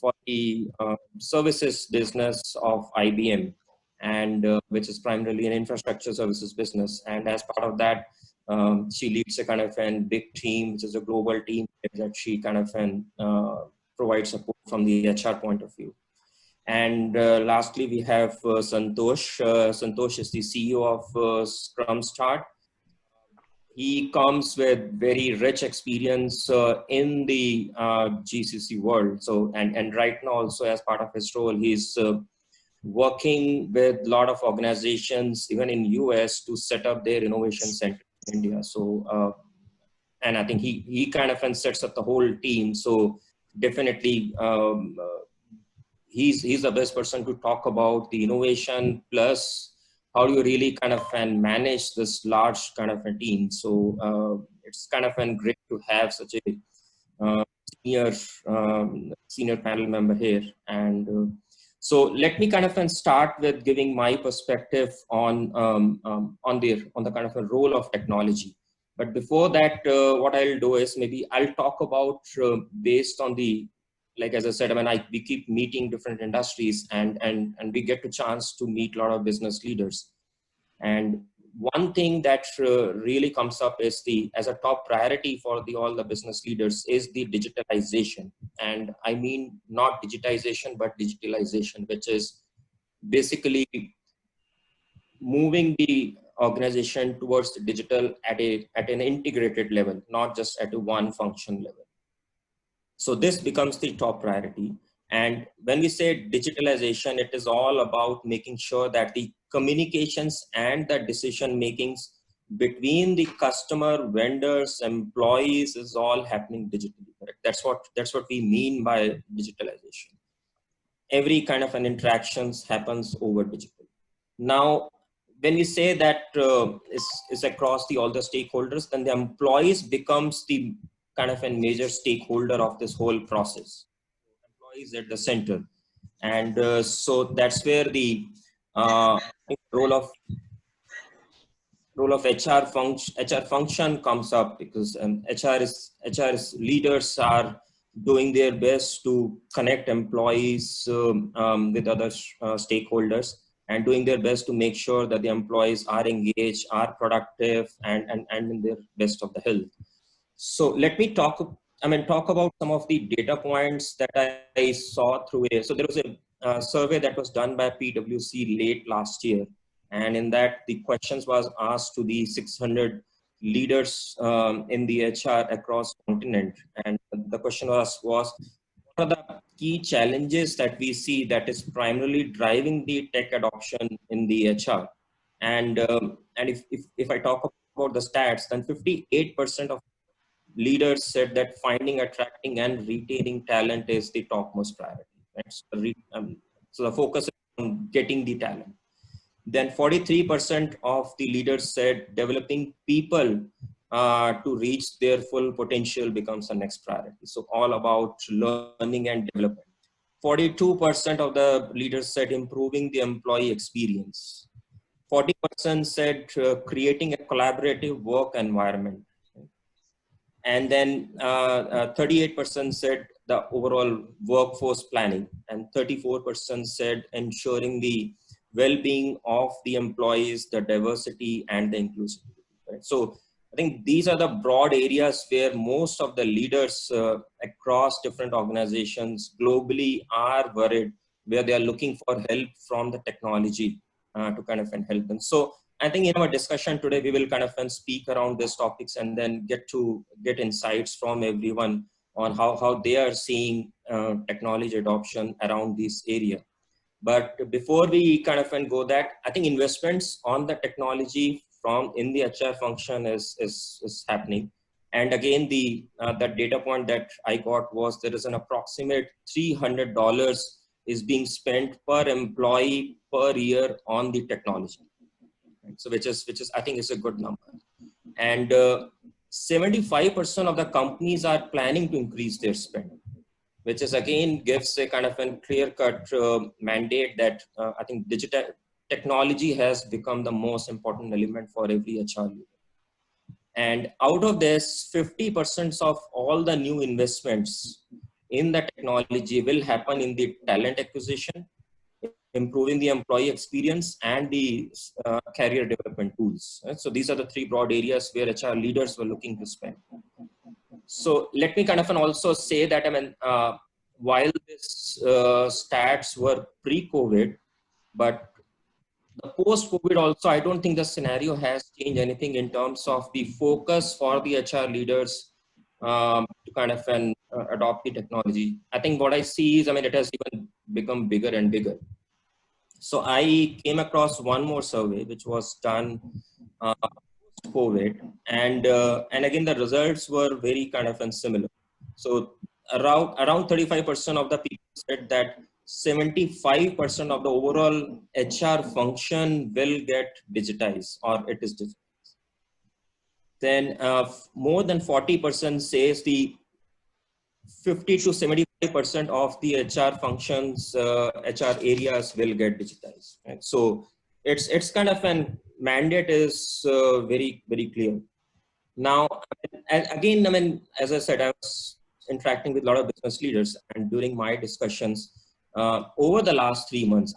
for the services business of IBM, and which is primarily an infrastructure services business. And as part of that, she leads a kind of a big team, which is a global team that she kind of provides support from the HR point of view. And lastly, we have Santosh. Santosh is the CEO of Scrum Start. He comes with very rich experience in the GCC world. So, and right now also as part of his role, he's working with a lot of organizations, even in US, to set up their innovation center in India. So, and I think he kind of sets up the whole team. So definitely, he's the best person to talk about the innovation, plus how do you really kind of manage this large kind of a team. So it's kind of great to have such a senior panel member here. And so let me kind of start with giving my perspective on the kind of a role of technology. But before that, what I'll do is maybe I'll talk about based on the, like as I said, I mean, we keep meeting different industries, and we get the chance to meet a lot of business leaders. And one thing that really comes up is as a top priority for all the business leaders is the digitalization. And I mean not digitization, but digitalization, which is basically moving the organization towards the digital at an integrated level, not just at a one function level. So this becomes the top priority. And when we say digitalization, it is all about making sure that the communications and the decision makings between the customer, vendors, employees is all happening digitally. Correct? That's what we mean by digitalization. Every kind of an interactions happens over digital. Now, when we say that is across all the stakeholders, then the employees becomes the kind of a major stakeholder of this whole process. Employees at the center. And so that's where the role of HR function comes up, because HR's leaders are doing their best to connect employees with other stakeholders, and doing their best to make sure that the employees are engaged, are productive, and in their best of the health. So let me talk about some of the data points that I saw through it. So there was a survey that was done by PwC late last year. And in that, the questions was asked to the 600 leaders in the HR across continent. And the question was what are the key challenges that we see that is primarily driving the tech adoption in the HR? And if I talk about the stats, then 58% of leaders said that finding, attracting, and retaining talent is the topmost priority. Right? So the focus is on getting the talent. Then 43% of the leaders said developing people to reach their full potential becomes the next priority. So all about learning and development. 42% of the leaders said improving the employee experience. 40% said creating a collaborative work environment. And then 38% said the overall workforce planning, and 34% said ensuring the well-being of the employees, the diversity and the inclusivity. Right? So I think these are the broad areas where most of the leaders across different organizations globally are worried, where they are looking for help from the technology to kind of help them. So I think in our discussion today, we will kind of speak around these topics and then get insights from everyone on how they are seeing technology adoption around this area. But before we kind of go that, I think investments on the technology in the HR function is happening. And again, the data point that I got was there is an approximate $300 is being spent per employee per year on the technology. So which is I think is a good number. And 75% of the companies are planning to increase their spend, which is again gives a kind of a clear-cut mandate that I think digital technology has become the most important element for every HR leader. And out of this, 50% of all the new investments in the technology will happen in the talent acquisition, improving the employee experience, and the career development tools. Right? So these are the three broad areas where HR leaders were looking to spend. So let me kind of also say that, I mean, while this stats were pre-COVID, but the post-COVID also, I don't think the scenario has changed anything in terms of the focus for the HR leaders to kind of adopt the technology. I think what I see is, I mean, it has even become bigger and bigger. So I came across one more survey which was done post-COVID, and again the results were very kind of similar. So around 35% of the people said that 75% of the overall HR function will get digitized, or it is digitized. Then more than 40% says the 50 to 75% of the HR functions, HR areas will get digitized. Right? So it's kind of an mandate is very clear. Now, and again, I mean, as I said, I was interacting with a lot of business leaders, and during my discussions over the last 3 months,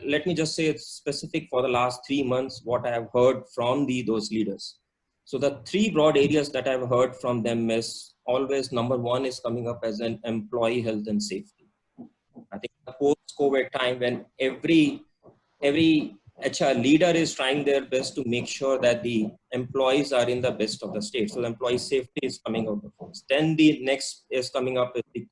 let me just say it's specific for the last 3 months, what I have heard from those leaders. So the three broad areas that I've heard from them is always number one is coming up as an employee health and safety. I think the post-COVID time when every HR leader is trying their best to make sure that the employees are in the best of the state. So the employee safety is coming out of first. Then the next is coming up with the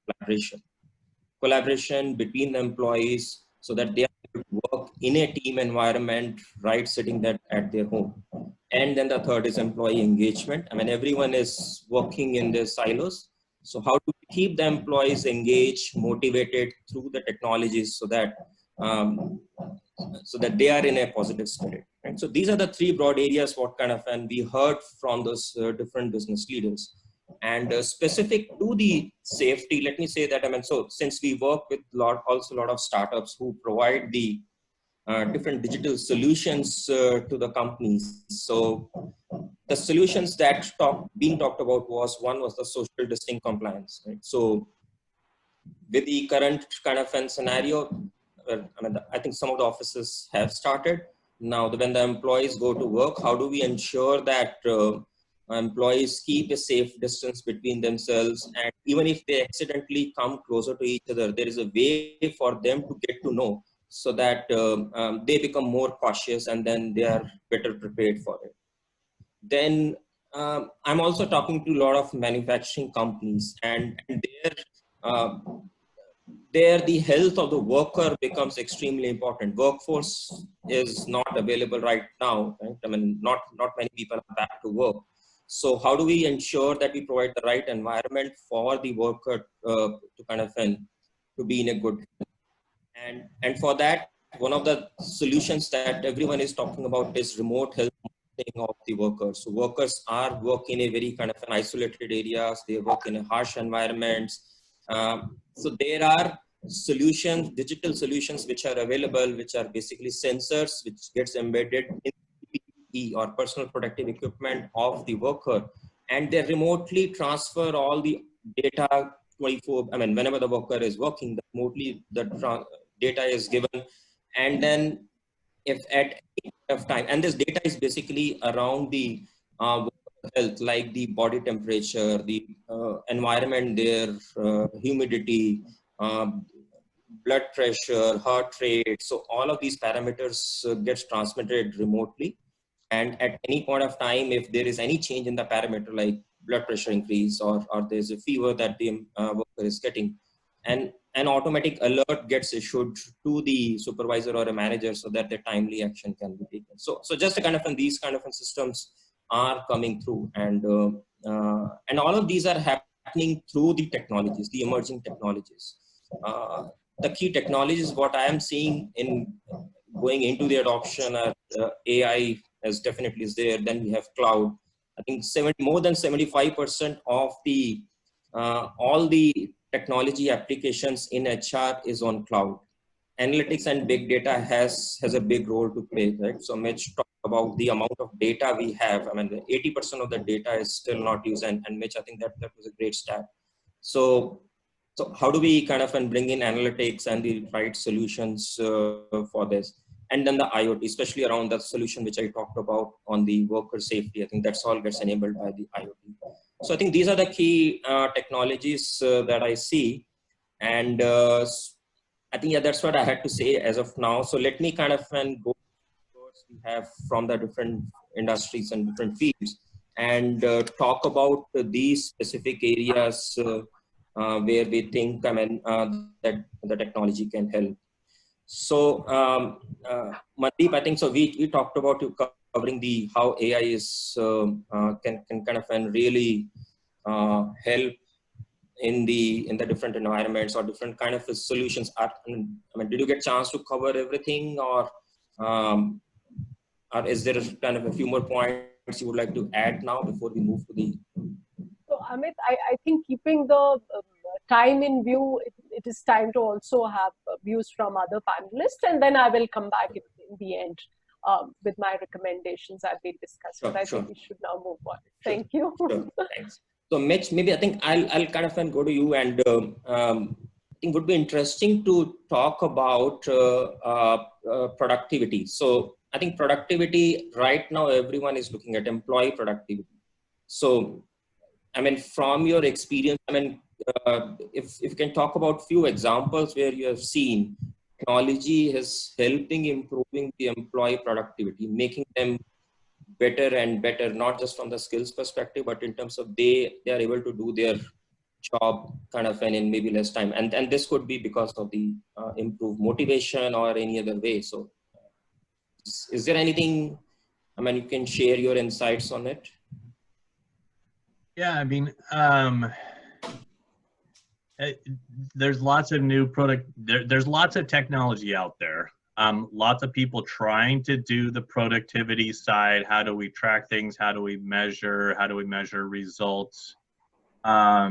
collaboration between the employees so that they are able to work in a team environment, right, sitting that at their home. And then the third is employee engagement. I mean, everyone is working in their silos. So how to keep the employees engaged, motivated through the technologies so that they are in a positive spirit. Right? So these are the three broad areas what kind of, and we heard from those different business leaders. And specific to the safety, let me say that, I mean, so since we work with also a lot of startups who provide the different digital solutions to the companies. So the solutions that being talked about one was the social distancing compliance. Right? So with the current kind of an scenario, I mean, I think some of the offices have started. Now, when the employees go to work, how do we ensure that employees keep a safe distance between themselves? And even if they accidentally come closer to each other, there is a way for them to get to know so that they become more cautious and then they are better prepared for it. Then I'm also talking to a lot of manufacturing companies, and there the health of the worker becomes extremely important. Workforce is not available right now. Right? I mean, not many people are back to work. So how do we ensure that we provide the right environment for the worker to kind of to be in a good health? And for that, one of the solutions that everyone is talking about is remote health monitoring of the workers. So workers are working in a very kind of an isolated areas. They work in a harsh environments. So there are solutions, digital solutions, which are available, which are basically sensors, which gets embedded in PPE or personal protective equipment of the worker, and they remotely transfer all the data 24. I mean, whenever the worker is working, remotely the data is given, and then if at any point of time, and this data is basically around the health, like the body temperature, the environment there, humidity, blood pressure, heart rate. So all of these parameters gets transmitted remotely. And at any point of time, if there is any change in the parameter, like blood pressure increase or there's a fever that the worker is getting, and an automatic alert gets issued to the supervisor or a manager so that the timely action can be taken. So just a kind of, and these kind of systems are coming through, and all of these are happening through the technologies, the emerging technologies. The key technologies, what I am seeing in going into the adoption of AI as definitely is there. Then we have cloud. I think more than 75% of the all the technology applications in HR is on cloud. Analytics and big data has a big role to play, right? So Mitch talked about the amount of data we have. I mean, 80% of the data is still not used, and Mitch, I think that was a great stat. So So how do we kind of bring in analytics and the right solutions for this? And then the IoT, especially around the solution which I talked about on the worker safety. I think that's all gets enabled by the IoT. So I think these are the key technologies that I see. And I think, yeah, that's what I had to say as of now. So let me kind of go we have from the different industries and different fields and talk about these specific areas where we think, that the technology can help. So, Mandeep, I think so. We talked about you covering the how AI is can kind of and really help in the different environments or different kind of solutions. I mean, did you get a chance to cover everything, or is there kind of a few more points you would like to add now before we move to the? So, Amit, I think keeping the time in view, it is time to also have views from other panelists, and then I will come back in the end with my recommendations as we discussed. Sure, but I sure. think we should now move on. Sure, Thank you. Sure. Thanks. So, Mitch, maybe I think I'll kind of go to you, and I think it would be interesting to talk about productivity. So, I think productivity right now, everyone is looking at employee productivity. So, I mean, from your experience, I mean, if you can talk about few examples where you have seen technology is helping improving the employee productivity, making them better and better, not just from the skills perspective, but in terms of they are able to do their job kind of and in maybe less time. And this could be because of the improved motivation or any other way. So is there anything, I mean, you can share your insights on it? Yeah, I mean, there's lots of new there's lots of technology out there. Lots of people trying to do the productivity side. How do we track things? How do we measure? How do we measure results? I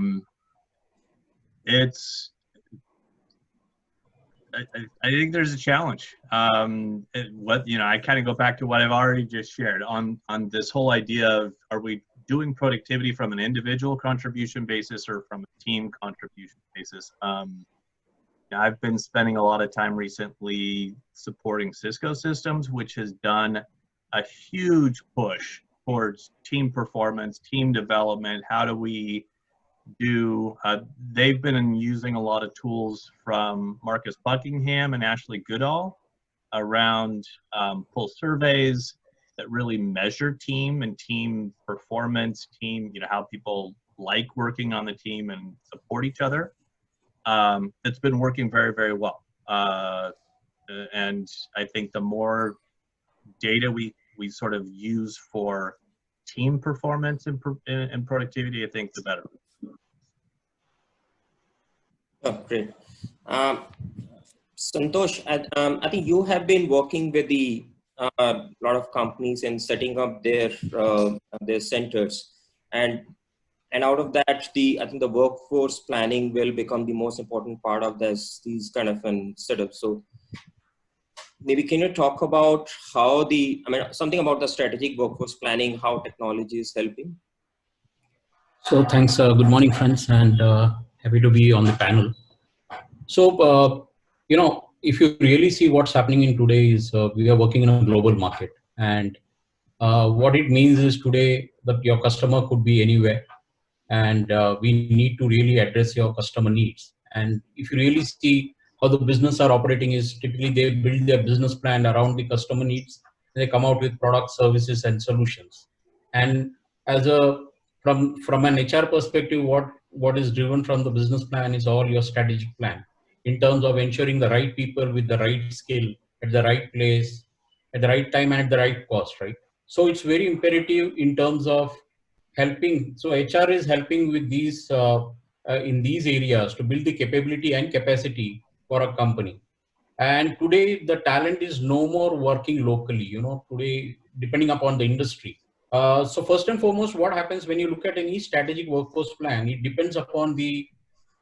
think there's a challenge. I kind of go back to what I've already just shared on this whole idea of, are we doing productivity from an individual contribution basis or from a team contribution basis? I've been spending a lot of time recently supporting Cisco Systems, which has done a huge push towards team performance, team development. How do we do, they've been using a lot of tools from Marcus Buckingham and Ashley Goodall around pulse surveys that really measure team and team performance, how people like working on the team and support each other. It's been working very, very well. And I think the more data we sort of use for team performance and productivity, I think the better. Oh, great. Santosh, I think you have been working with the lot of companies in setting up their centers, and out of that, I think the workforce planning will become the most important part of these kind of setup. So maybe can you talk about how something about the strategic workforce planning, how technology is helping? So thanks. Good morning, friends, and happy to be on the panel. So, if you really see what's happening in today is we are working in a global market, and what it means is today that your customer could be anywhere, and we need to really address your customer needs. And if you really see how the business are operating is typically they build their business plan around the customer needs. They come out with products, services, and solutions. And as from an HR perspective, what is driven from the business plan is all your strategic plan in terms of ensuring the right people with the right skill at the right place, at the right time, and at the right cost, right? So it's very imperative in terms of helping. So HR is helping with these in these areas to build the capability and capacity for a company. And today the talent is no more working locally, today depending upon the industry. So first and foremost, what happens when you look at any strategic workforce plan, it depends upon the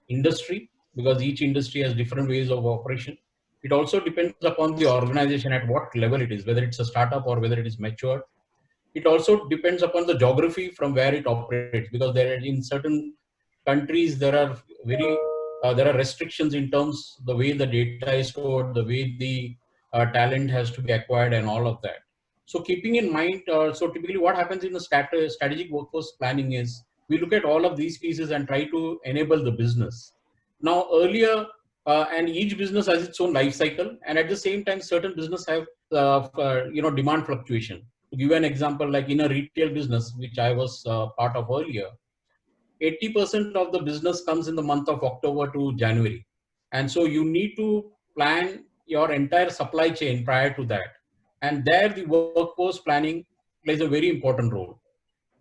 industry, because each industry has different ways of operation. It also depends upon the organization at what level it is, whether it's a startup or whether it is mature. It also depends upon the geography from where it operates, because there are in certain countries there are very there are restrictions in terms the way the data is stored, the way the talent has to be acquired, and all of that. So keeping in mind, so typically what happens in the strategic workforce planning is we look at all of these pieces and try to enable the business. Now earlier, and each business has its own life cycle, and at the same time, certain business have demand fluctuation. To give you an example, like in a retail business, which I was part of earlier, 80% of the business comes in the month of October to January. And so you need to plan your entire supply chain prior to that. And there the workforce planning plays a very important role.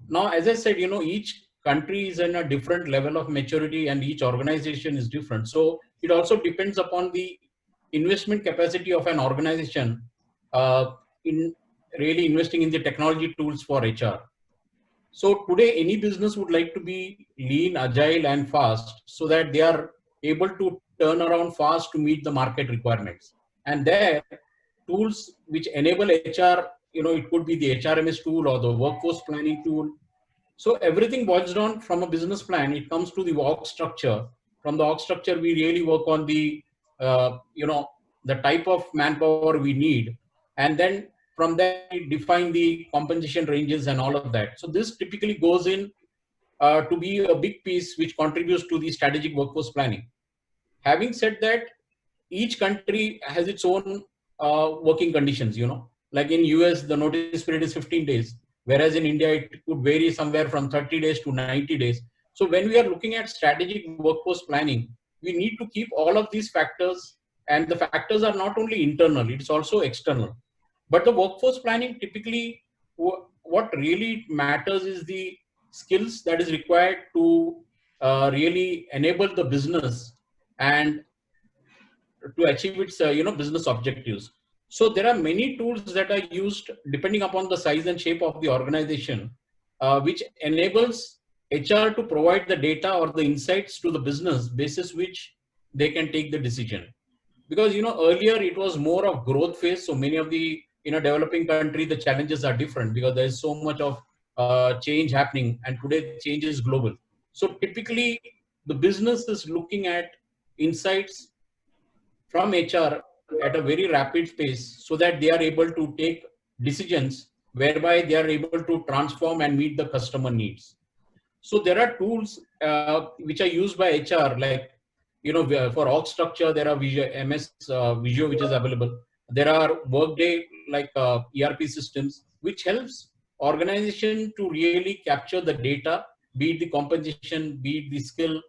Now, as I said, each country is in a different level of maturity and each organization is different. So it also depends upon the investment capacity of an organization in really investing in the technology tools for HR. So today, any business would like to be lean, agile, and fast so that they are able to turn around fast to meet the market requirements. And there, tools which enable HR, it could be the HRMS tool or the workforce planning tool. So everything boils down from a business plan. It comes to the org structure. From the org structure, we really work on the type of manpower we need, and then from there we define the compensation ranges and all of that. So this typically goes in to be a big piece which contributes to the strategic workforce planning. Having said that, each country has its own working conditions. Like in US, the notice period is 15 days, whereas in India it could vary somewhere from 30 days to 90 days. So when we are looking at strategic workforce planning, we need to keep all of these factors, and the factors are not only internal, it's also external. But the workforce planning typically, what really matters is the skills that is required to really enable the business and to achieve its business objectives. So there are many tools that are used depending upon the size and shape of the organization, which enables HR to provide the data or the insights to the business basis which they can take the decision. Because earlier it was more of growth phase, so many of the developing country, the challenges are different because there is so much of change happening, and today change is global. So typically the business is looking at insights from HR at a very rapid pace so that they are able to take decisions whereby they are able to transform and meet the customer needs. So there are tools which are used by HR, like for org structure there are MS Visio which is available. There are Workday like ERP systems which helps organization to really capture the data, be it the compensation, be it the skill,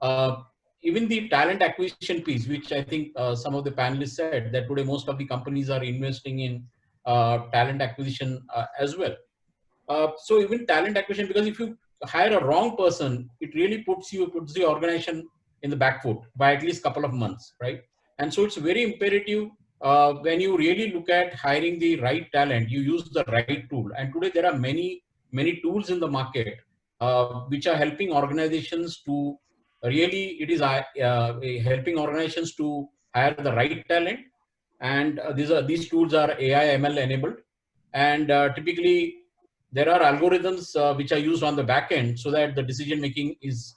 uh, even the talent acquisition piece, which I think some of the panelists said that today most of the companies are investing in talent acquisition as well. So even talent acquisition, because if you hire a wrong person, it really puts the organization in the back foot by at least a couple of months, right? And so it's very imperative when you really look at hiring the right talent, you use the right tool. And today there are many tools in the market which are helping organizations to really, it is helping organizations to hire the right talent. And these tools are AI ML enabled, and typically there are algorithms which are used on the back end so that the decision making is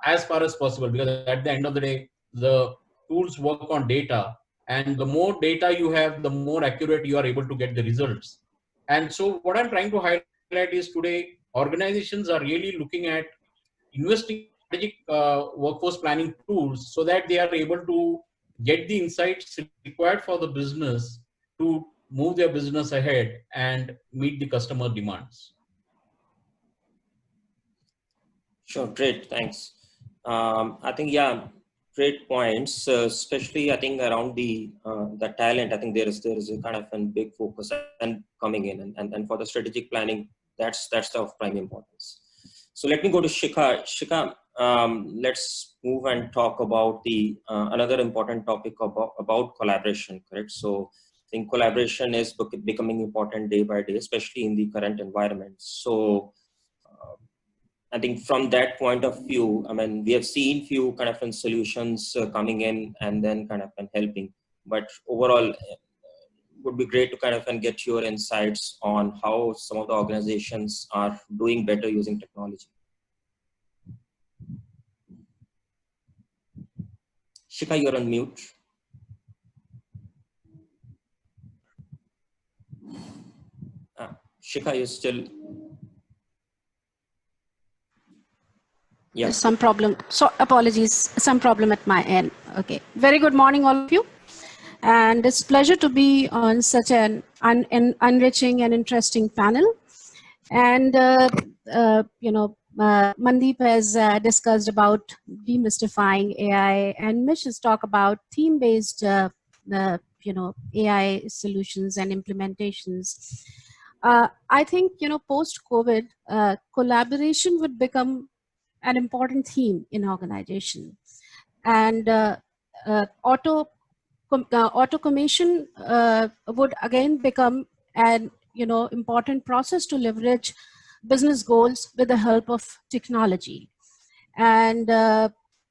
as far as possible, because at the end of the day the tools work on data, and the more data you have, the more accurate you are able to get the results. And so what I'm trying to highlight is today organizations are really looking at investing in strategic workforce planning tools so that they are able to get the insights required for the business to move their business ahead and meet the customer demands. Sure, great, thanks. I think, yeah, great points, especially I think around the talent. I think there is a kind of a big focus and coming in, and for the strategic planning, that's of prime importance. So let me go to Shikha. Shikha, let's move and talk about the another important topic about collaboration, correct? So I think collaboration is becoming important day by day, especially in the current environment. So I think from that point of view, I mean, we have seen few kind of solutions coming in and then kind of helping, but overall would be great to kind of get your insights on how some of the organizations are doing better using technology. Shika, you're on mute. Shika, you're still. There's some problem. So apologies, some problem at my end. Okay. Very good morning, all of you. And it's a pleasure to be on such an enriching and interesting panel. And, Mandeep has discussed about demystifying AI, and Mish has talked about theme-based, AI solutions and implementations. I think, post-COVID, collaboration would become an important theme in organization, and automation would again become an important process to leverage business goals with the help of technology. And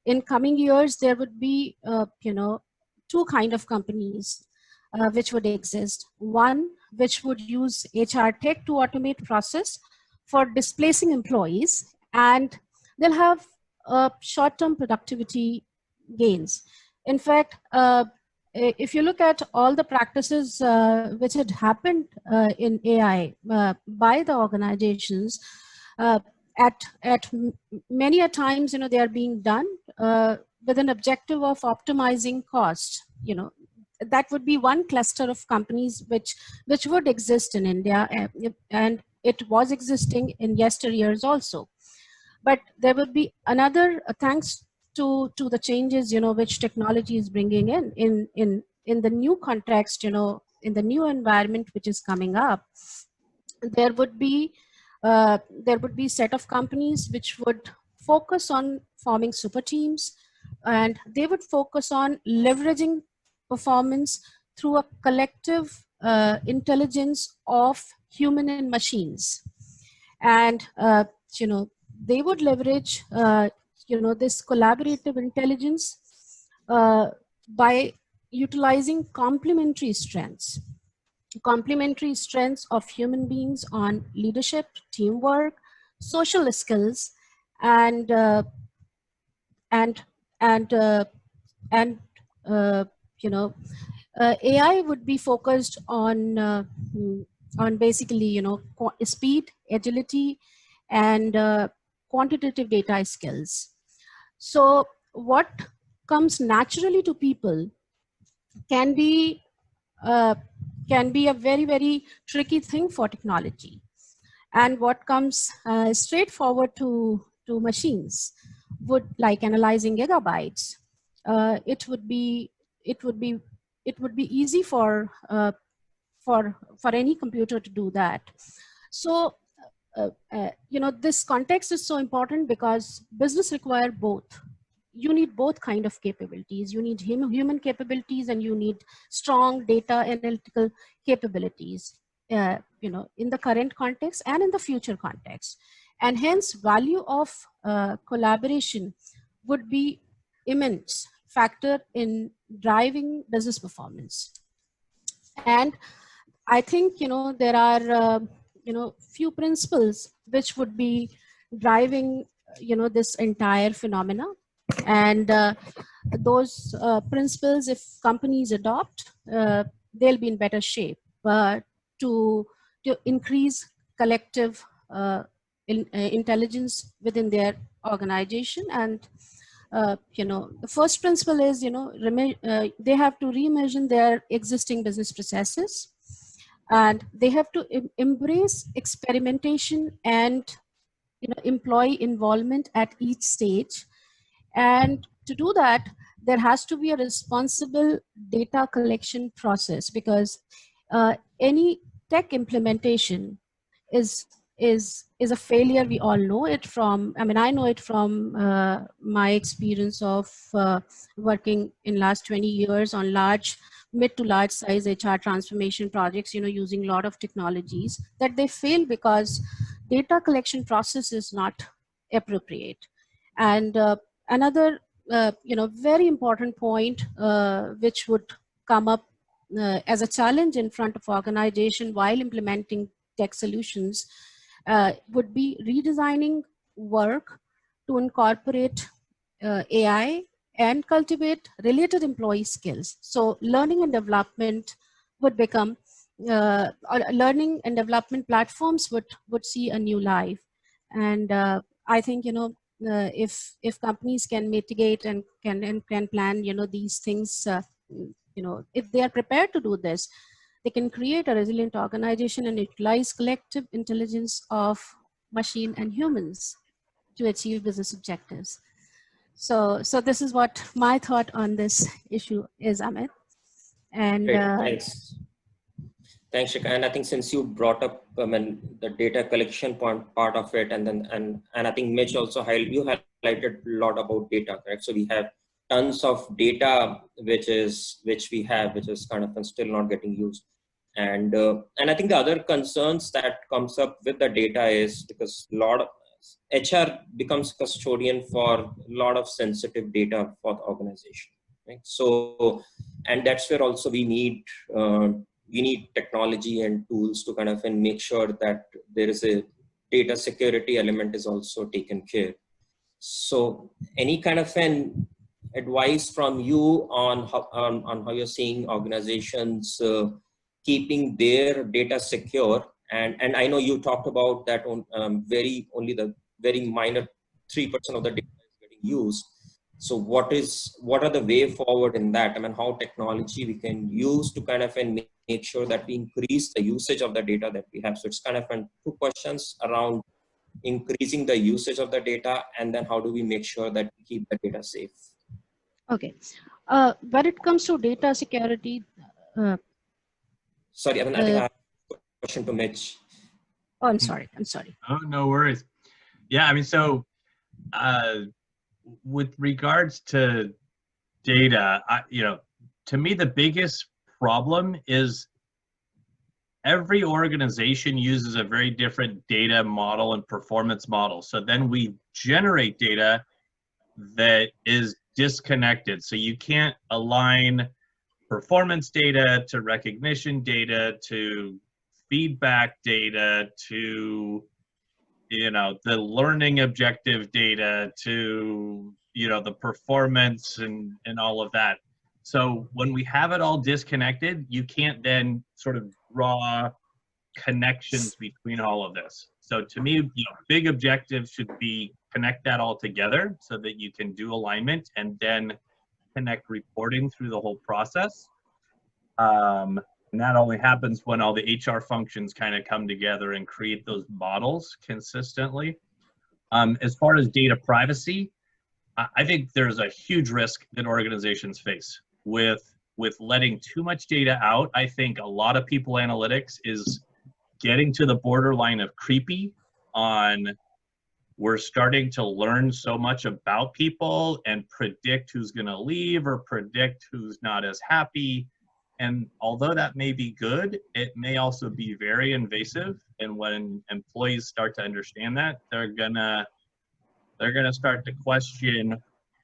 in coming years, there would be two kind of companies which would exist. One which would use HR tech to automate process for displacing employees, and they'll have short-term productivity gains. In fact, if you look at all the practices which had happened in AI by the organizations, at many a times, they are being done with an objective of optimizing cost. That would be one cluster of companies which would exist in India, and it was existing in yesteryears also. But there would be another, thanks to the changes, which technology is bringing in the new context, in the new environment which is coming up. There would be set of companies which would focus on forming super teams, and they would focus on leveraging performance through a collective intelligence of human and machines. And they would leverage this collaborative intelligence by utilizing complementary strengths of human beings on leadership, teamwork, social skills, and AI would be focused on basically speed, agility, and quantitative data skills. So what comes naturally to people can be a very, very tricky thing for technology, and what comes straightforward to machines would, like analyzing gigabytes, it would be easy for any computer to do that. So this context is so important because business require both. You need both kind of capabilities. You need human capabilities, and you need strong data analytical capabilities, in the current context and in the future context. And hence, value of collaboration would be immense factor in driving business performance. And I think, there are, few principles which would be driving, this entire phenomena. And those principles, if companies adopt, they'll be in better shape to increase collective intelligence within their organization. And the first principle is, they have to reimagine their existing business processes, and they have to embrace experimentation and employee involvement at each stage. And to do that, there has to be a responsible data collection process, because any tech implementation is a failure. We all know it from, I know it from my experience of working in last 20 years on mid to large size HR transformation projects, using a lot of technologies, that they fail because data collection process is not appropriate. And another, very important point which would come up as a challenge in front of organization while implementing tech solutions would be redesigning work to incorporate AI and cultivate related employee skills. So learning and development would become, or learning and development platforms would see a new life. And I think, if companies can mitigate and can plan, these things, if they are prepared to do this, they can create a resilient organization and utilize collective intelligence of machine and humans to achieve business objectives. So this is what my thought on this issue is, Amit. And Great, thanks. Thanks, Shikha. And I think since you brought up the data collection part of it, and I think Mitch also highlighted a lot about data, correct? So we have tons of data which is kind of still not getting used. And I think the other concerns that comes up with the data is because a lot of HR becomes custodian for a lot of sensitive data for the organization, right? So, and that's where also we need technology and tools to kind of make sure that there is a data security element is also taken care. So any kind of an advice from you on how you're seeing organizations keeping their data secure? And I know you talked about that on only the very minor 3% of the data is getting used. So what are the way forward in that? I mean, how technology we can use to kind of make sure that we increase the usage of the data that we have. So it's kind of two questions around increasing the usage of the data, and then how do we make sure that we keep the data safe? Okay. When it comes to data security, sorry, I mean, I think I have a question to Mitch. Oh, I'm sorry. Oh, no worries. Yeah, I mean, so with regards to data, to me, the biggest problem is every organization uses a very different data model and performance model. So then we generate data that is disconnected. So you can't align performance data to recognition data to feedback data to the learning objective data to the performance and all of that. So when we have it all disconnected, you can't then sort of draw connections between all of this. So to me, big objectives should be connect that all together so that you can do alignment and then connect reporting through the whole process. And that only happens when all the HR functions kind of come together and create those models consistently. As far as data privacy, I think there's a huge risk that organizations face with letting too much data out. I think a lot of people analytics is getting to the borderline of creepy on we're starting to learn so much about people and predict who's going to leave or predict who's not as happy. And although that may be good, it may also be very invasive. And when employees start to understand that, they're gonna start to question,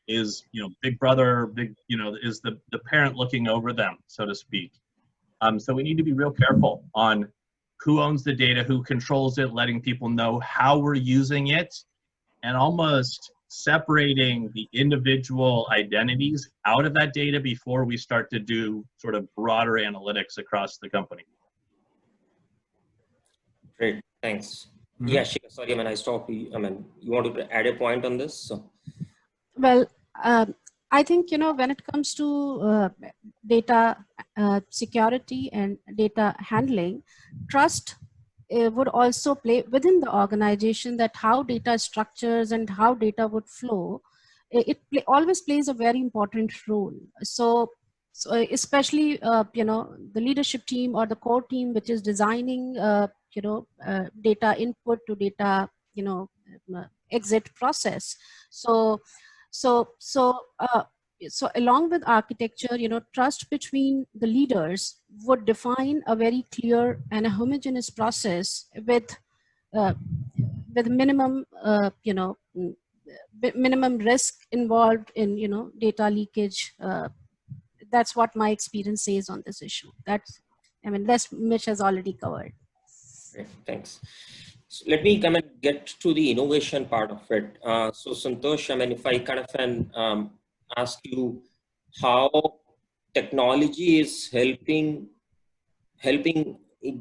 is Big Brother, is the parent looking over them, so to speak. So we need to be real careful on who owns the data, who controls it, letting people know how we're using it, and almost separating the individual identities out of that data before we start to do sort of broader analytics across the company. Great, thanks. Yeah, Shikha, sorry, I mean, I stopped you. I mean, you wanted to add a point on this? So. Well, I think, when it comes to data security and data handling, trust would also play within the organization, that how data structures and how data would flow. Always plays a very important role. So especially, the leadership team or the core team, which is designing, data input to data, exit process. So along with architecture, trust between the leaders would define a very clear and a homogeneous process with minimum, minimum risk involved in, data leakage. That's what my experience says on this issue. That's Mitch has already covered. Great, thanks. So let me come and get to the innovation part of it. So Santosh, I mean, if I kind of ask you how technology is helping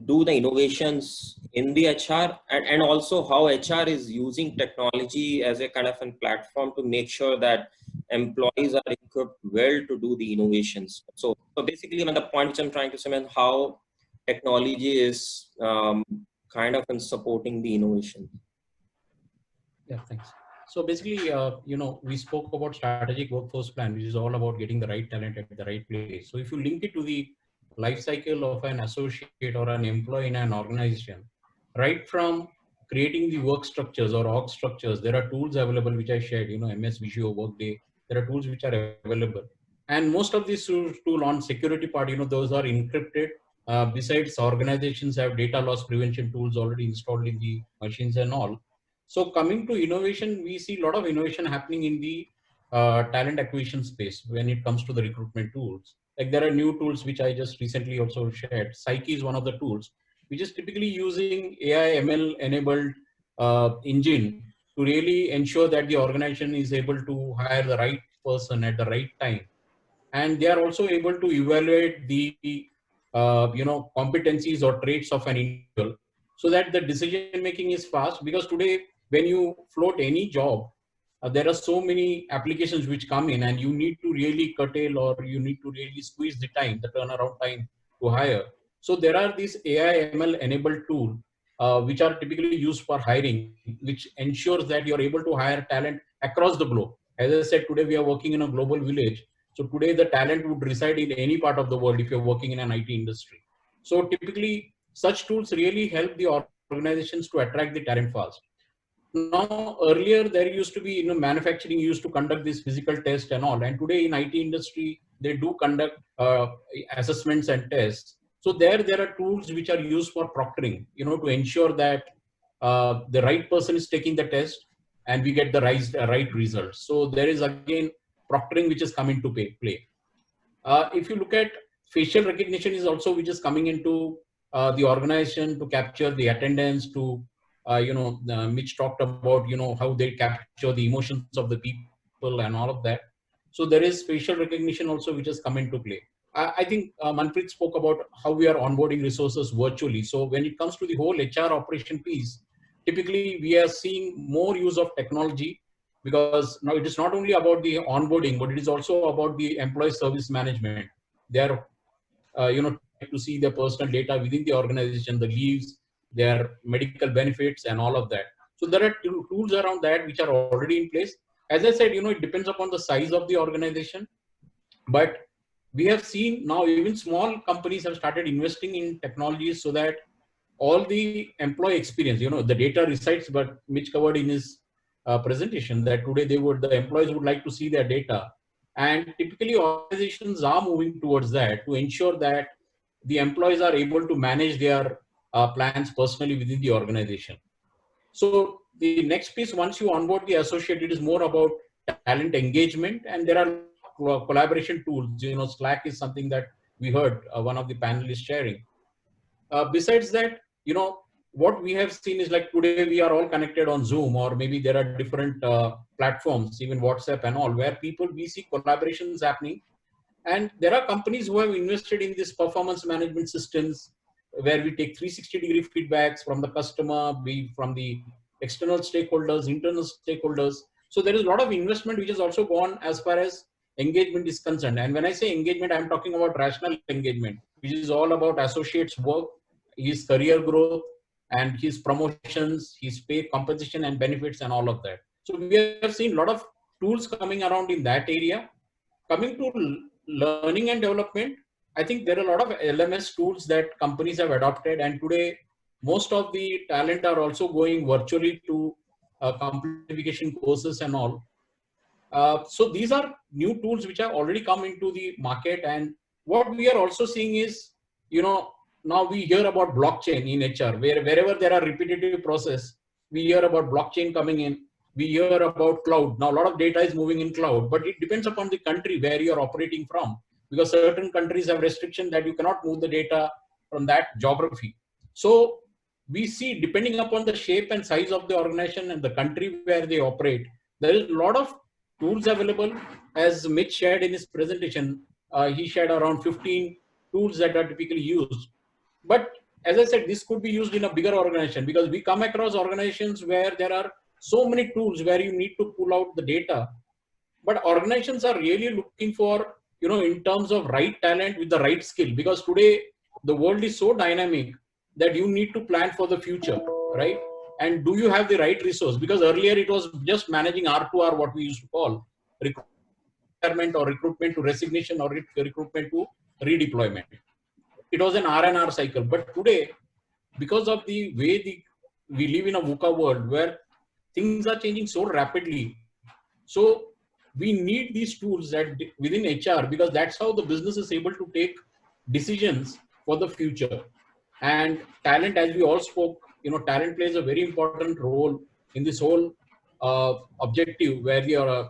do the innovations in the HR, and also how HR is using technology as a kind of a platform to make sure that employees are equipped well to do the innovations. So basically, I mean, the point which I'm trying to say is how technology is kind of in supporting the innovation. Yeah, thanks. So basically, we spoke about strategic workforce plan, which is all about getting the right talent at the right place. So if you link it to the life cycle of an associate or an employee in an organization, right from creating the work structures or org structures, there are tools available which I shared, MS Visio, Workday. There are tools which are available, and most of these tool on security part, those are encrypted. Besides, organizations have data loss prevention tools already installed in the machines and all. So coming to innovation, we see a lot of innovation happening in the talent acquisition space when it comes to the recruitment tools. Like there are new tools which I just recently also shared. Psyche is one of the tools, which is typically using AI ML enabled engine to really ensure that the organization is able to hire the right person at the right time, and they are also able to evaluate the competencies or traits of an individual, so that the decision making is fast. Because today when you float any job, there are so many applications which come in, and you need to really curtail, or you need to really squeeze the time, the turnaround time to hire. So there are these AI ML enabled tools which are typically used for hiring, which ensures that you're able to hire talent across the globe. As I said, today we are working in a global village. So today the talent would reside in any part of the world if you're working in an IT industry. So typically such tools really help the organizations to attract the talent fast. Now earlier there used to be, manufacturing used to conduct this physical test and all, and today in IT industry they do conduct assessments and tests. So there are tools which are used for proctoring, to ensure that the right person is taking the test and we get the right results. So there is again proctoring which is coming to play. If you look at facial recognition is also which is coming into the organization to capture the attendance, to Mitch talked about how they capture the emotions of the people and all of that. So there is facial recognition also which has come into play. I think Manpreet spoke about how we are onboarding resources virtually. So when it comes to the whole HR operation piece, typically we are seeing more use of technology, because now it is not only about the onboarding, but it is also about the employee service management. They are trying to see their personal data within the organization, the leaves, their medical benefits, and all of that. So there are tools around that which are already in place. As I said, it depends upon the size of the organization, but we have seen now even small companies have started investing in technologies so that all the employee experience, the data resides. But Mitch covered in his presentation that today the employees would like to see their data, and typically organizations are moving towards that to ensure that the employees are able to manage their plans personally within the organization. So the next piece, once you onboard the associate, it is more about talent engagement, and there are a lot of collaboration tools. Slack is something that we heard one of the panelists sharing. Besides that, what we have seen is like today we are all connected on Zoom, or maybe there are different platforms, even WhatsApp and all, where we see collaborations happening. And there are companies who have invested in these performance management systems where we take 360-degree feedbacks from the customer, be from the external stakeholders, internal stakeholders. So there is a lot of investment which has also gone as far as engagement is concerned. And when I say engagement, I'm talking about rational engagement, which is all about associates' work, his career growth, and his promotions, his pay, compensation, and benefits, and all of that. So we have seen a lot of tools coming around in that area. Coming to learning and development, I think there are a lot of LMS tools that companies have adopted, and today most of the talent are also going virtually to complete certification courses and all. So these are new tools which have already come into the market, and what we are also seeing is, now we hear about blockchain in HR, wherever there are repetitive process, we hear about blockchain coming in. We hear about cloud. Now a lot of data is moving in cloud, but it depends upon the country where you are operating from, because certain countries have restriction that you cannot move the data from that geography. So we see, depending upon the shape and size of the organization and the country where they operate, there is a lot of tools available. As Mitch shared in his presentation, he shared around 15 tools that are typically used. But as I said, this could be used in a bigger organization, because we come across organizations where there are so many tools where you need to pull out the data. But organizations are really looking for, in terms of right talent with the right skill, because today the world is so dynamic that you need to plan for the future, right? And do you have the right resource? Because earlier it was just managing R2R, what we used to call recruitment or recruitment to resignation or recruitment to redeployment. It was an R&R cycle. But today, because of the way we live in a VUCA world where things are changing so rapidly, so we need these tools that within HR, because that's how the business is able to take decisions for the future. And talent, as we all spoke, talent plays a very important role in this whole objective where we are,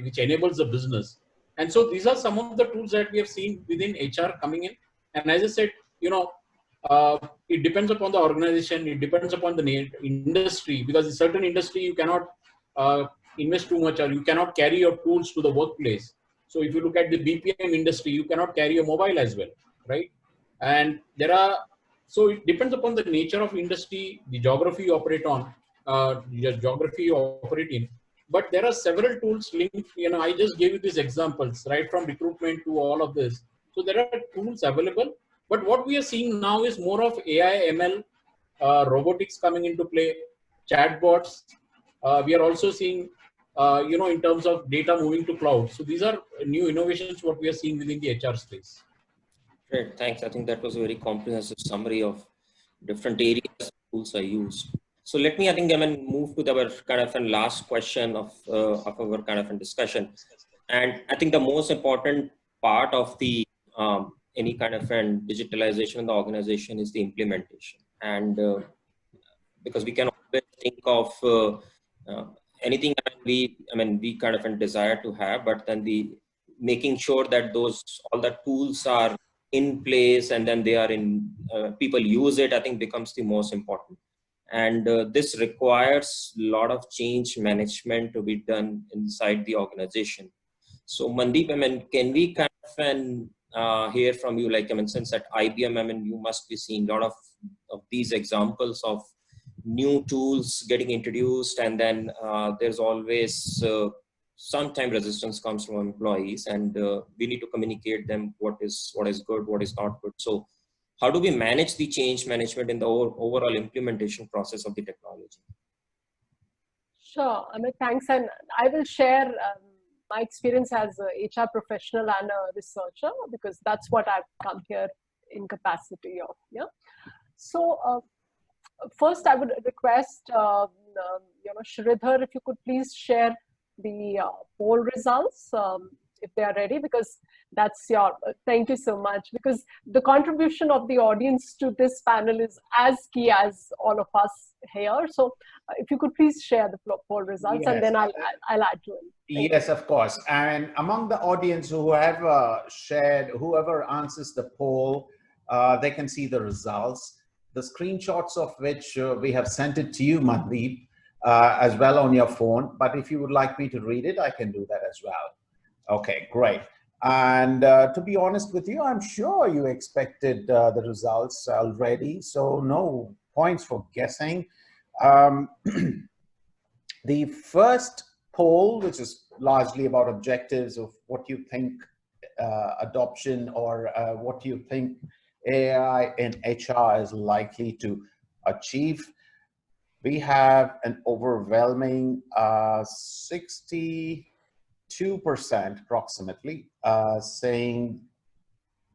which enables the business. And so these are some of the tools that we have seen within HR coming in. And as I said, it depends upon the organization, it depends upon the industry, because in certain industry you cannot invest too much, or you cannot carry your tools to the workplace. So if you look at the BPM industry, you cannot carry a mobile as well, right? And so it depends upon the nature of industry, the geography you operate on, the geography you operate in. But there are several tools linked, I just gave you these examples, right, from recruitment to all of this. So there are tools available, but what we are seeing now is more of AI, ML, robotics coming into play, chatbots. We are also seeing, in terms of data moving to cloud. So these are new innovations, what we are seeing within the HR space. Great, thanks. I think that was a very comprehensive summary of different areas tools are used. So let me, move to our kind of a last question of our kind of a discussion. And I think the most important part of the any kind of an digitalization in the organization is the implementation. And because we can always think of anything we kind of desire to have, but then the making sure that all the tools are in place and then they are in people use it, I think becomes the most important. And this requires a lot of change management to be done inside the organization. So Mandeep, can we kind of hear from you, since at IBM, you must be seeing a lot of these examples of new tools getting introduced, and then there's always sometimes resistance comes from employees, and we need to communicate them what is good, what is not good. So how do we manage the change management in the overall implementation process of the technology? Sure, Amit, thanks. And I will share my experience as a HR professional and a researcher, because that's what I've come here in capacity of. Yeah. So first, I would request Shridhar, if you could please share the poll results if they are ready, because that's your, thank you so much, because the contribution of the audience to this panel is as key as all of us here. So if you could please share the poll results, yes, and then I'll add to it. Yes, of course. And among the audience who have shared, whoever answers the poll, they can see the results, the screenshots of which we have sent it to you, Mandeep, as well on your phone. But if you would like me to read it, I can do that as well. Okay, great. And to be honest with you, I'm sure you expected the results already, so no points for guessing. The first poll, which is largely about objectives of what you think adoption or what you think AI in HR is likely to achieve, we have an overwhelming 62% approximately saying,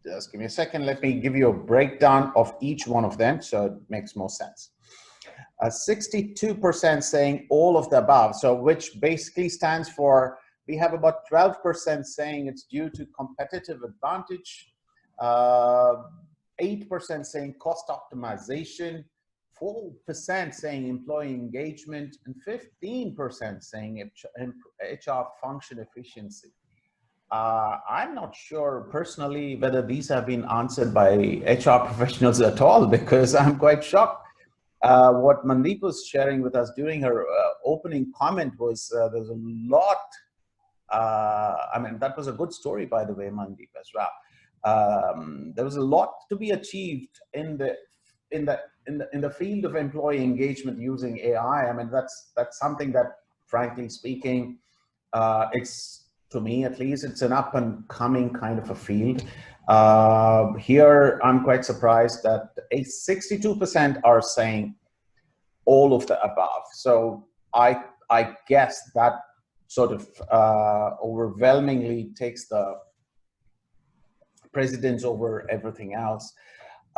just give me a second, let me give you a breakdown of each one of them so it makes more sense. 62% saying all of the above, so which basically stands for, we have about 12% saying it's due to competitive advantage, 8% saying cost optimization, 4% saying employee engagement, and 15% saying HR function efficiency. I'm not sure personally whether these have been answered by HR professionals at all, because I'm quite shocked what Mandeep was sharing with us during her opening comment was there's a lot. I mean, that was a good story, by the way, Mandeep, as well. There was a lot to be achieved in the field of employee engagement using AI. I mean, that's something that, frankly speaking, it's, to me at least, it's an up and coming kind of a field. Here, I'm quite surprised that 62% are saying all of the above. So I guess that sort of overwhelmingly takes the precedence over everything else.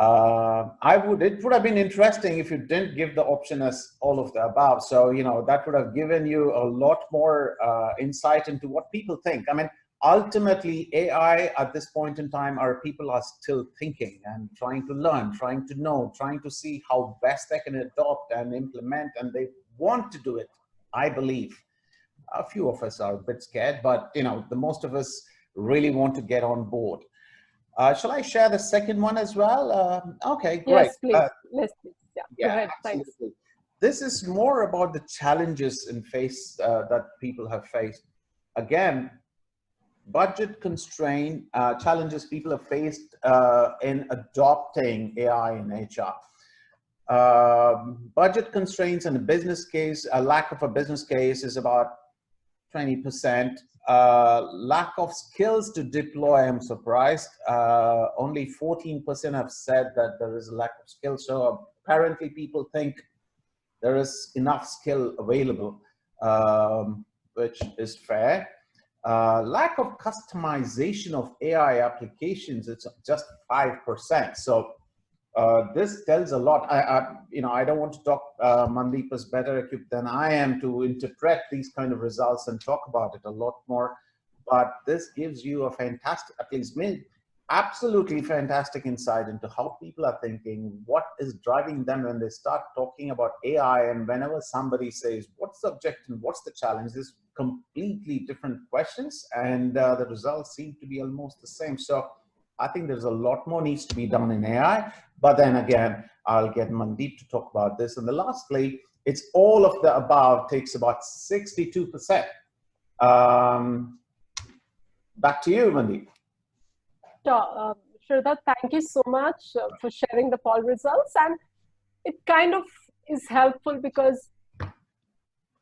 It would have been interesting if you didn't give the option as all of the above. So, you know, that would have given you a lot more insight into what people think. I mean, ultimately, AI at this point in time, our people are still thinking and trying to learn, trying to know, trying to see how best they can adopt and implement, and they want to do it, I believe. A few of us are a bit scared, but, you know, the most of us really want to get on board. Shall I share the second one as well? Okay, great. Yes, please. Yes, please. Yeah, go ahead. Absolutely. Thanks. This is more about the challenges that people have faced. Again, budget constraint challenges people have faced in adopting AI in HR. Budget constraints in a business case, a lack of a business case is about 20%. Lack of skills to deploy, I'm surprised. Only 14% have said that there is a lack of skills. So apparently people think there is enough skill available, which is fair. Lack of customization of AI applications, it's just 5%. So this tells a lot. I don't want to talk. Mandeep is better equipped than I am to interpret these kind of results and talk about it a lot more. But this gives you a fantastic, at least me, absolutely fantastic insight into how people are thinking, what is driving them when they start talking about AI. And whenever somebody says, what's the objection, what's the challenge, there's completely different questions, and the results seem to be almost the same. So I think there's a lot more needs to be done in AI, but then again, I'll get Mandeep to talk about this. And the lastly, it's all of the above takes about 62%. Back to you, Mandeep. Sure, Shraddha, thank you so much for sharing the poll results. And it kind of is helpful because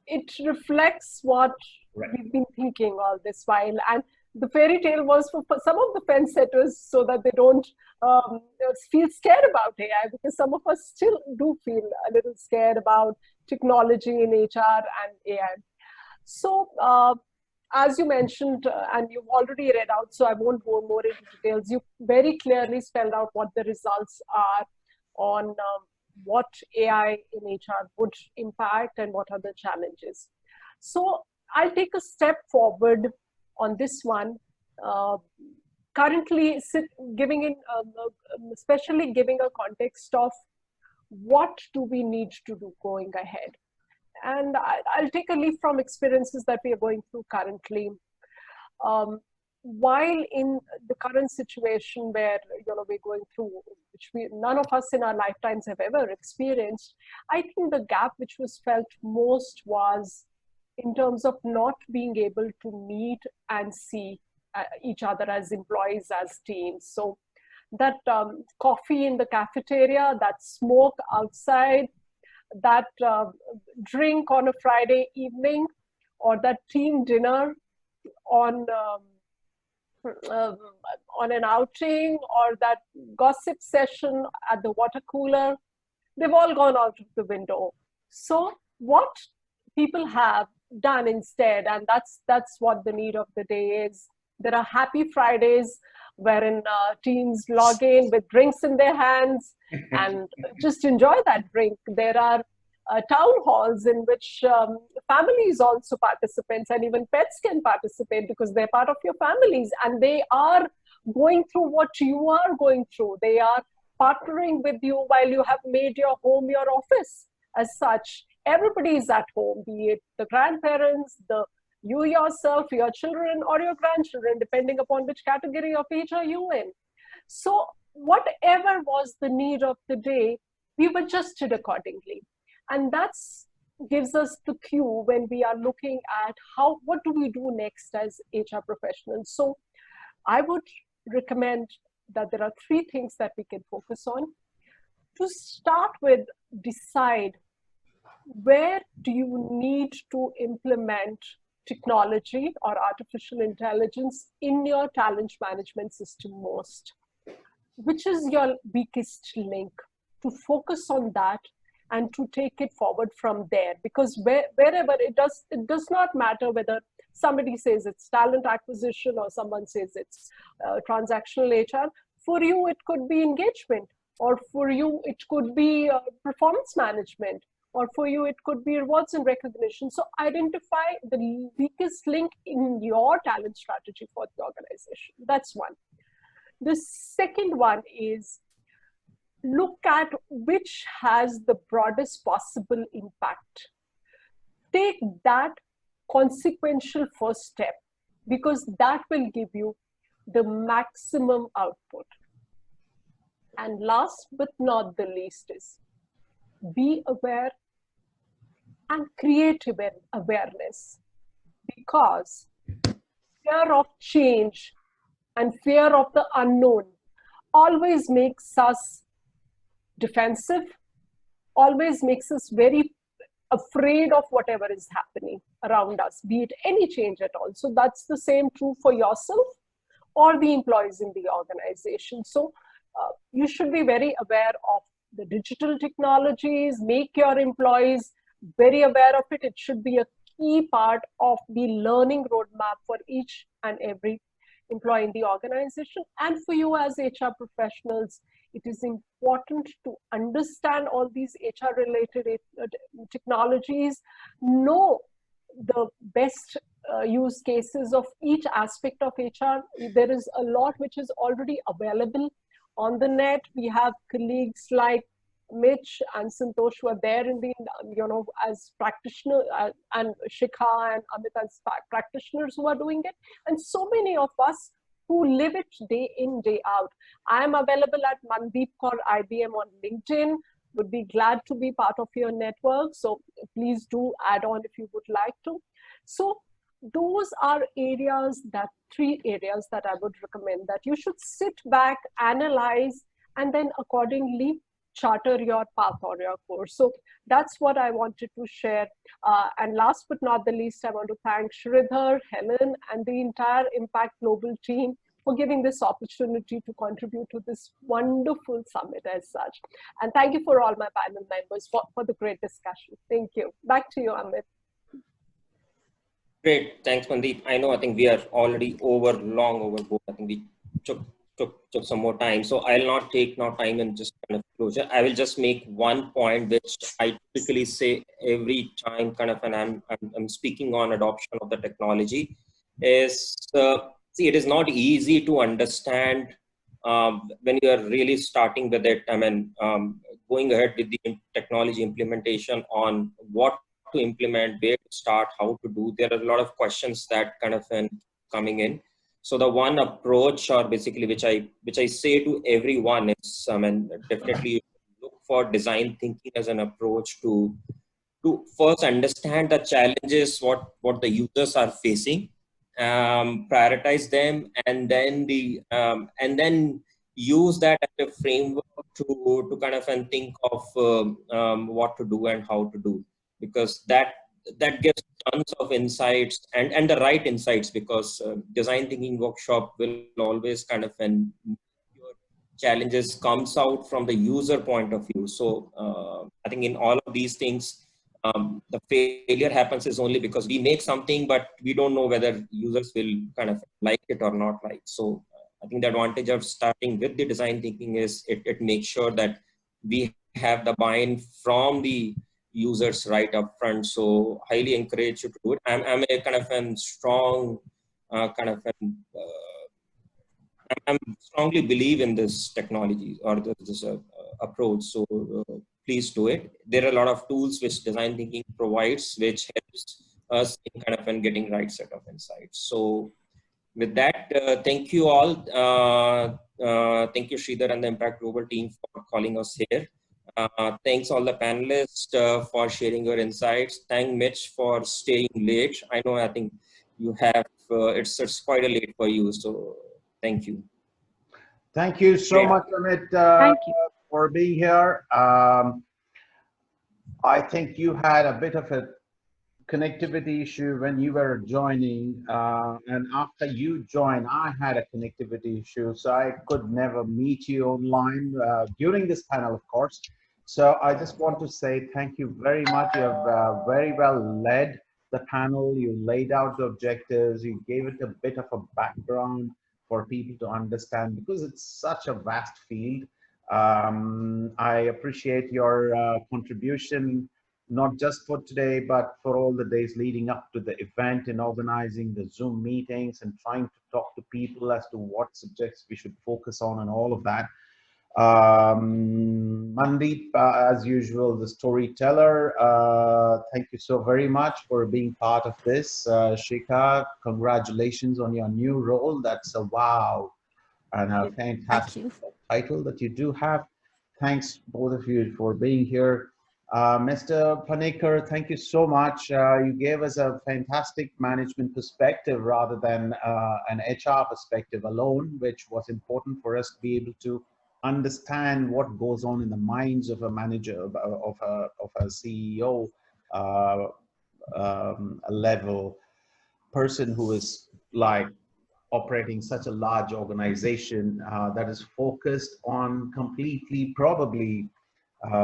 it reflects what we've been thinking all this while. And the fairy tale was for some of the fence setters so that they don't feel scared about AI, because some of us still do feel a little scared about technology in HR and AI. So as you mentioned, and you've already read out, so I won't go more into details, you very clearly spelled out what the results are on what AI in HR would impact and what are the challenges. So I'll take a step forward on this one. Currently, especially giving a context of what do we need to do going ahead. And I'll take a leaf from experiences that we are going through currently. While in the current situation where we're going through, which none of us in our lifetimes have ever experienced, I think the gap which was felt most was in terms of not being able to meet and see each other as employees, as teams. So that coffee in the cafeteria, that smoke outside, that drink on a Friday evening, or that team dinner on an outing, or that gossip session at the water cooler, they've all gone out of the window. So what people have done instead, and that's what the need of the day is. There are happy Fridays wherein teams log in with drinks in their hands and just enjoy that drink. There are town halls in which families also participants, and even pets can participate because they're part of your families, and they are going through what you are going through. They are partnering with you while you have made your home your office. As such, everybody is at home, be it the grandparents, you yourself, your children, or your grandchildren, depending upon which category of age are you in. So whatever was the need of the day, we've adjusted accordingly. And that's gives us the cue when we are looking at what do we do next as HR professionals. So I would recommend that there are 3 things that we can focus on. To start with, decide where do you need to implement technology or artificial intelligence in your talent management system most. Which is your weakest link? To focus on that and to take it forward from there, because wherever it does not matter whether somebody says it's talent acquisition or someone says it's transactional HR. For you, it could be engagement, or for you, it could be performance management, or for you, it could be rewards and recognition. So identify the weakest link in your talent strategy for the organization. That's one. The second one is look at which has the broadest possible impact. Take that consequential first step, because that will give you the maximum output. And last but not the least is be aware and create awareness, because fear of change and fear of the unknown always makes us defensive, always makes us very afraid of whatever is happening around us, be it any change at all. So that's the same true for yourself or the employees in the organization. So you should be very aware of the digital technologies, make your employees very aware of it. It should be a key part of the learning roadmap for each and every employee in the organization. And for you as HR professionals, it is important to understand all these HR related technologies, know the best use cases of each aspect of HR. There is a lot which is already available on the net. We have colleagues like Mitch and Santosh who are there in the, as practitioners, and Shikha and Amit as practitioners who are doing it. And so many of us who live it day in, day out. I am available at Mandeep Kaur IBM on LinkedIn. Would be glad to be part of your network. So please do add on if you would like to. So those are areas, 3 areas that I would recommend, that you should sit back, analyze, and then accordingly charter your path or your course. So that's what I wanted to share. And last but not the least, I want to thank Shridhar, Helen, and the entire Impact Global team for giving this opportunity to contribute to this wonderful summit as such. And thank you for all my panel members for the great discussion. Thank you. Back to you, Amit. Great. Thanks, Mandeep. I think we are already long overboard. I think we took some more time. So I'll not take time and just kind of closure. I will just make one point, which I typically say every time and I'm speaking on adoption of the technology, is see, it is not easy to understand when you are really starting with it. I mean, going ahead with the technology implementation on what to implement, where to start, how to do. There are a lot of questions that coming in. So the one approach, or basically which I say to everyone, is definitely look for design thinking as an approach to first understand the challenges what the users are facing, prioritize them, and then use that as a framework to think of what to do and how to do, because that gives tons of insights and the right insights, because design thinking workshop will always when your challenges comes out from the user point of view. So I think in all of these things, the failure happens is only because we make something, but we don't know whether users will like it or not like. So I think the advantage of starting with the design thinking is it makes sure that we have the buy-in from the users right up front. So highly encourage you to do it. I'm a strong I'm strongly believe in this technology or this approach. So please do it. There are a lot of tools which design thinking provides, which helps us in getting right set of insights. So with that, thank you all. Thank you, Sridhar and the Impact Global team for calling us here. Thanks all the panelists for sharing your insights. Thank Mitch for staying late. I think you have, it's quite a late for you. So thank you. Thank you so Great. much, Amit, Thank you. for being here. I think you had a bit of a connectivity issue when you were joining, and after you joined, I had a connectivity issue, so I could never meet you online during this panel, of course. So I just want to say thank you very much. You have very well led the panel. You laid out the objectives. You gave it a bit of a background for people to understand because it's such a vast field. I appreciate your contribution, not just for today, but for all the days leading up to the event, in organizing the Zoom meetings and trying to talk to people as to what subjects we should focus on and all of that. Mandeep, as usual, the storyteller, thank you so very much for being part of this. Shikha, congratulations on your new role. That's a wow and a fantastic title that you do have. Thanks, both of you, for being here. Mr. Panikar, thank you so much. You gave us a fantastic management perspective rather than an HR perspective alone, which was important for us to be able to understand what goes on in the minds of a manager, of a CEO level person who is like operating such a large organization that is focused on completely, probably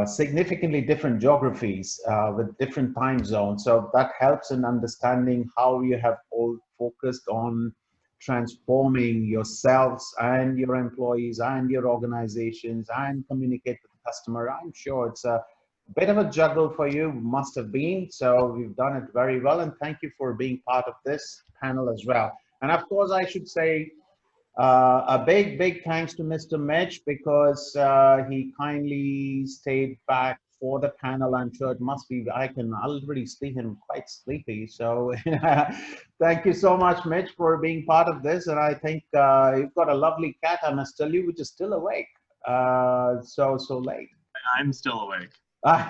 significantly different geographies with different time zones. So that helps in understanding how you have all focused on transforming yourselves and your employees and your organizations and communicate with the customer. I'm sure it's a bit of a juggle for you, must have been. So we've done it very well. And thank you for being part of this panel as well. And of course, I should say a big thanks to Mr. Mitch because he kindly stayed back for the panel. I'm sure it must be, I can already see him quite sleepy. So thank you so much, Mitch, for being part of this. And I think you've got a lovely cat, I must tell you, which is still awake. So late. I'm still awake.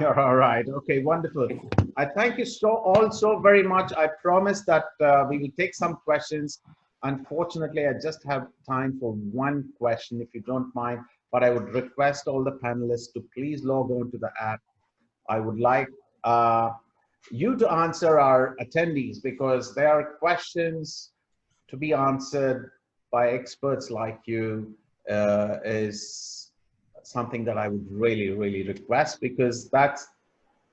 You're all right. Okay, wonderful. I thank you all so very much. I promise that we will take some questions. Unfortunately, I just have time for one question, if you don't mind, but I would request all the panelists to please log on to the app. I would like you to answer our attendees because there are questions to be answered by experts like you is something that I would really request, because that's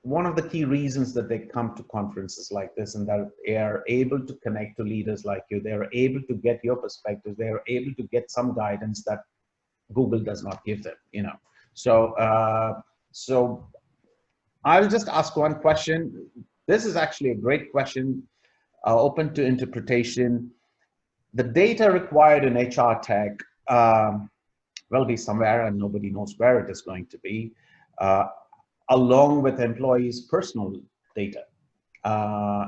one of the key reasons that they come to conferences like this, and that they are able to connect to leaders like you. They are able to get your perspectives. They are able to get some guidance that Google does not give them, you know. So, so I'll just ask one question. This is actually a great question, open to interpretation. The data required in HR tech will be somewhere, and nobody knows where it is going to be, along with employees' personal data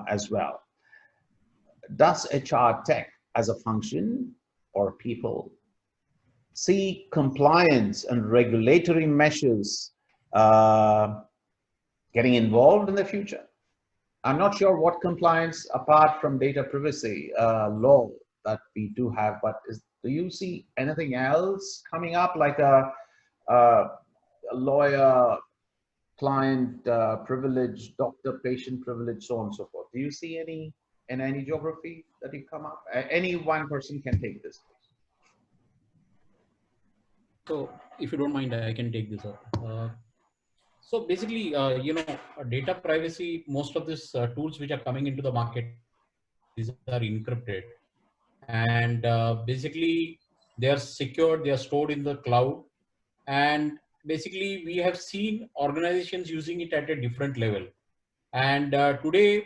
as well. Does HR tech as a function or people see compliance and regulatory measures getting involved in the future? I'm not sure what compliance, apart from data privacy law that we do have, but do you see anything else coming up, like a lawyer client privilege, doctor patient privilege, so on and so forth? Do you see any in any geography that you come up? Any one person can take this. So if you don't mind, I can take this up. So basically, you know, data privacy, most of these tools which are coming into the market, these are encrypted. And basically, they are secured, they are stored in the cloud. And basically, we have seen organizations using it at a different level. And today,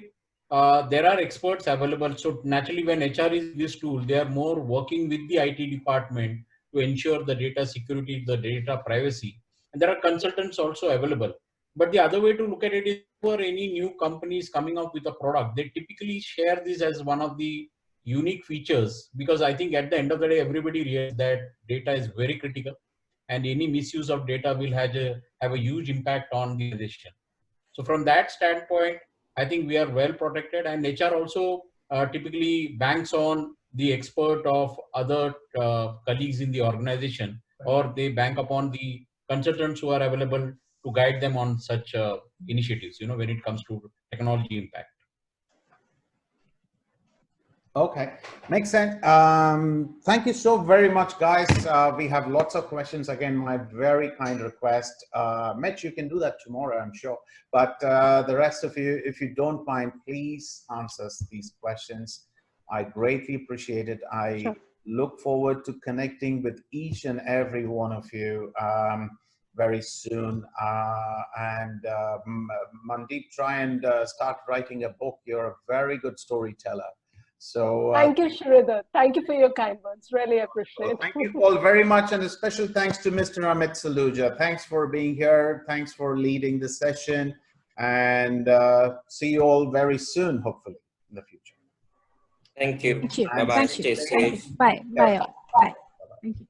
there are experts available. So naturally, when HR is this tool, they are more working with the IT department to ensure the data security, the data privacy. And there are consultants also available. But the other way to look at it is, for any new companies coming up with a product, they typically share this as one of the unique features, because I think at the end of the day, everybody realizes that data is very critical. and any misuse of data will have a huge impact on the organization. So from that standpoint, I think we are well protected, and HR also typically banks on the expert of other colleagues in the organization, or they bank upon the consultants who are available to guide them on such initiatives, when it comes to technology impact. Okay, makes sense. Thank you so very much, guys. We have lots of questions. Again, my very kind request. Mitch, you can do that tomorrow, I'm sure. But the rest of you, if you don't mind, please answer these questions. I greatly appreciate it. I look forward to connecting with each and every one of you very soon. Mandeep, try and start writing a book. You're a very good storyteller. So thank you, Sridhar. Thank you for your kind words. Really appreciate it. Thank you all very much, and a special thanks to Mr. Amit Saluja. Thanks for being here. Thanks for leading the session, and see you all very soon, hopefully, in the future. Thank you. Thank you. Bye-bye. Thank you. Stay safe. Bye. Bye. Bye. Thank you.